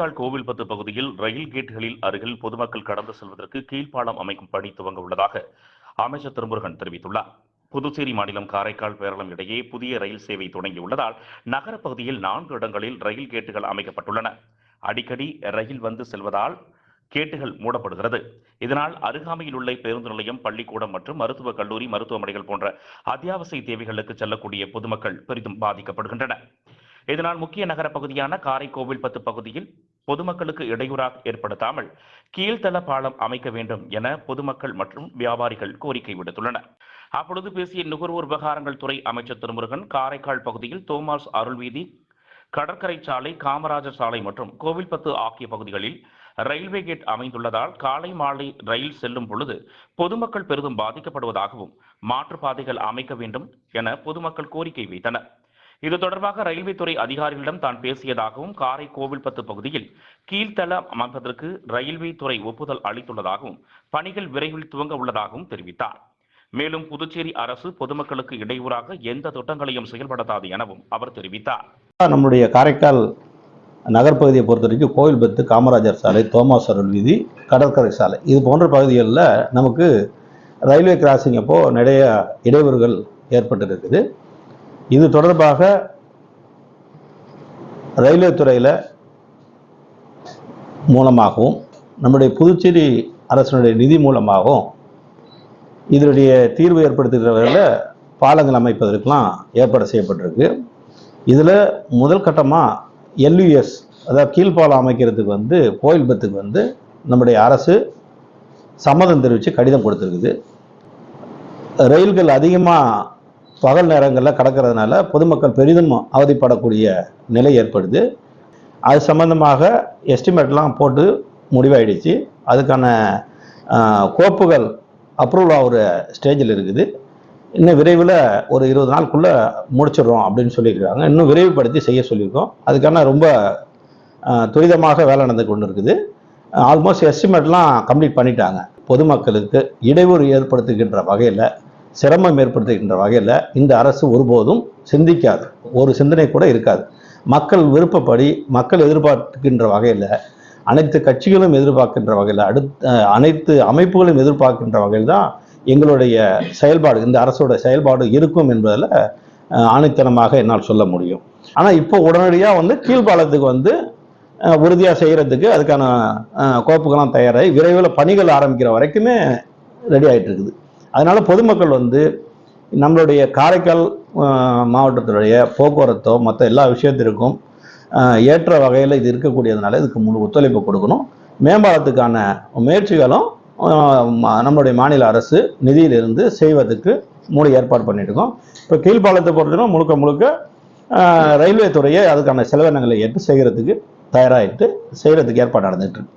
காரைக்கால் கோவில்பத்து பகுதியில் ரயில் கேட்டுகளில் அருகில் பொதுமக்கள் கடந்து செல்வதற்கு கீழ்ப்பாலம் அமைக்கும் பணி துவங்க உள்ளதாக அமைச்சர் திருமுருகன் தெரிவித்துள்ளார். புதுச்சேரி மாநிலம் காரைக்கால் பேரளம் இடையே புதிய ரயில் சேவை தொடங்கியுள்ளதால் நகர பகுதியில் 4 இடங்களில் ரயில் கேட்டுகள் அமைக்கப்பட்டுள்ளன. அடிக்கடி ரயில் வந்து செல்வதால் கேட்டுகள் மூடப்படுகிறது. இதனால் அருகாமையில் உள்ள பேருந்து நிலையம், பள்ளிக்கூடம் மற்றும் மருத்துவக் கல்லூரி, மருத்துவமனைகள் போன்ற அத்தியாவசிய தேவைகளுக்கு செல்லக்கூடிய பொதுமக்கள் பெரிதும் பாதிக்கப்படுகின்றனர். இதனால் முக்கிய நகர பகுதியான காரைக்கோவில்பத்து பகுதியில் பொதுமக்களுக்கு இடையூறாக ஏற்படுத்தாமல் கீழ்த்தள பாலம் அமைக்க வேண்டும் என பொதுமக்கள் மற்றும் வியாபாரிகள் கோரிக்கை விடுத்துள்ளனர். அப்பொழுது பேசிய நுகர்வோர் விவகாரங்கள் துறை அமைச்சர் திருமுருகன், காரைக்கால் பகுதியில் தோமாஸ் அருள்வீதி, கடற்கரை சாலை, காமராஜர் சாலை மற்றும் கோவில்பத்து ஆகிய பகுதிகளில் ரயில்வே கேட் அமைந்துள்ளதால் காலை மாலை ரயில் செல்லும் பொழுது பொதுமக்கள் பெரிதும் பாதிக்கப்படுவதாகவும் மாற்றுப்பாதைகள் அமைக்க வேண்டும் என பொதுமக்கள் கோரிக்கை வைத்தனர். இது தொடர்பாக ரயில்வே துறை அதிகாரிகளிடம் தான் பேசியதாகவும், காரைக்கோவில்பத்து பகுதியில் கீழ்த்தளம் அமைப்பதற்கு ரயில்வே துறை ஒப்புதல் அளித்துள்ளதாகவும் பணிகள் விரைவில் துவங்க உள்ளதாகவும் தெரிவித்தார். மேலும் புதுச்சேரி அரசு பொதுமக்களுக்கு இடையூறாக எந்த திட்டங்களையும் செயல்படுத்தாது எனவும் அவர் தெரிவித்தார். நம்முடைய காரைக்கால் நகர்பகுதியை பொறுத்தவரைக்கும் கோவில்பத்து, காமராஜர் சாலை, தோமாஸ் அருள் வீதி, கடற்கரை சாலை இது போன்ற பகுதிகளில் நமக்கு ரயில்வே கிராசிங் அப்போ நிறைய இடையூறுகள் ஏற்பட்டிருக்குது. இது தொடர்பாக ரயில்வே துறையில் மூலமாகவும் நம்முடைய புதுச்சேரி அரசினுடைய நிதி மூலமாகவும் இதனுடைய தீர்வு ஏற்படுத்துகிற வகையில் பாலங்கள் அமைப்பதற்கெலாம் ஏற்பாடு செய்யப்பட்டிருக்கு. இதில் முதல் கட்டமாக LUS அதாவது கீழ்ப்பாலம் அமைக்கிறதுக்கு கோவில்பத்துக்கு நம்முடைய அரசு சம்மதம் தெரிவித்து கடிதம் கொடுத்துருக்குது. ரயில்கள் அதிகமாக பகல் நேரங்களில் கடக்கிறதுனால பொதுமக்கள் பெரிதும் அவதிப்படக்கூடிய நிலை ஏற்படுது. அது சம்பந்தமாக எஸ்டிமேட்லாம் போட்டு முடிவாயிடுச்சு. அதுக்கான கோப்புகள் அப்ரூவல் ஆகிற ஸ்டேஜில் இருக்குது. இன்னும் விரைவில் ஒரு 20 நாளுக்குள்ளே முடிச்சிடுறோம் அப்படின்னு சொல்லியிருக்காங்க. இன்னும் விரைவுபடுத்தி செய்ய சொல்லியிருக்கோம். அதுக்கான ரொம்ப துரிதமாக வேலை நடந்து கொண்டு இருக்குது. ஆல்மோஸ்ட் எஸ்டிமேட்லாம் கம்ப்ளீட் பண்ணிட்டாங்க. பொதுமக்களுக்கு இடையூறு ஏற்படுத்துகின்ற வகையில், சிரமம் ஏற்படுத்துகின்ற வகையில் இந்த அரசு ஒருபோதும் சிந்திக்காது. ஒரு சிந்தனை கூட இருக்காது. மக்கள் விருப்பப்படி, மக்கள் எதிர்பார்க்கின்ற வகையில், அனைத்து கட்சிகளும் எதிர்பார்க்கின்ற வகையில், அனைத்து அமைப்புகளும் எதிர்பார்க்கின்ற வகையில் தான் எங்களுடைய செயல்பாடு, இந்த அரசோட செயல்பாடு இருக்கும் என்பதில் ஆணித்தனமாக என்னால் சொல்ல முடியும். ஆனால் இப்போ உடனடியாக கீழ்ப்பாலத்துக்கு உறுதியாக செய்கிறதுக்கு அதுக்கான கோப்புகள்லாம் தயாராகி விரைவில் பணிகள் ஆரம்பிக்கிற வரைக்குமே ரெடி ஆகிட்டு இருக்குது. அதனால் பொதுமக்கள் நம்மளுடைய காரைக்கால் மாவட்டத்தினுடைய போக்குவரத்தோ மற்ற எல்லா விஷயத்திற்கும் ஏற்ற வகையில் இது இருக்கக்கூடியதுனால இதுக்கு முழு ஒத்துழைப்பு கொடுக்கணும். மேம்பாலத்துக்கான முயற்சிகளும் நம்மளுடைய மாநில அரசு நிதியிலிருந்து செய்வதற்கு முழு ஏற்பாடு பண்ணிட்டு இருக்கோம். இப்போ கீழ்ப்பாலத்தை பொறுத்தவரை முழுக்க ரயில்வே துறையை அதுக்கான செலவினங்களை ஏற்று செய்கிறதுக்கு தயாராகிட்டு செய்கிறதுக்கு ஏற்பாடு நடந்துட்டு இருக்கு.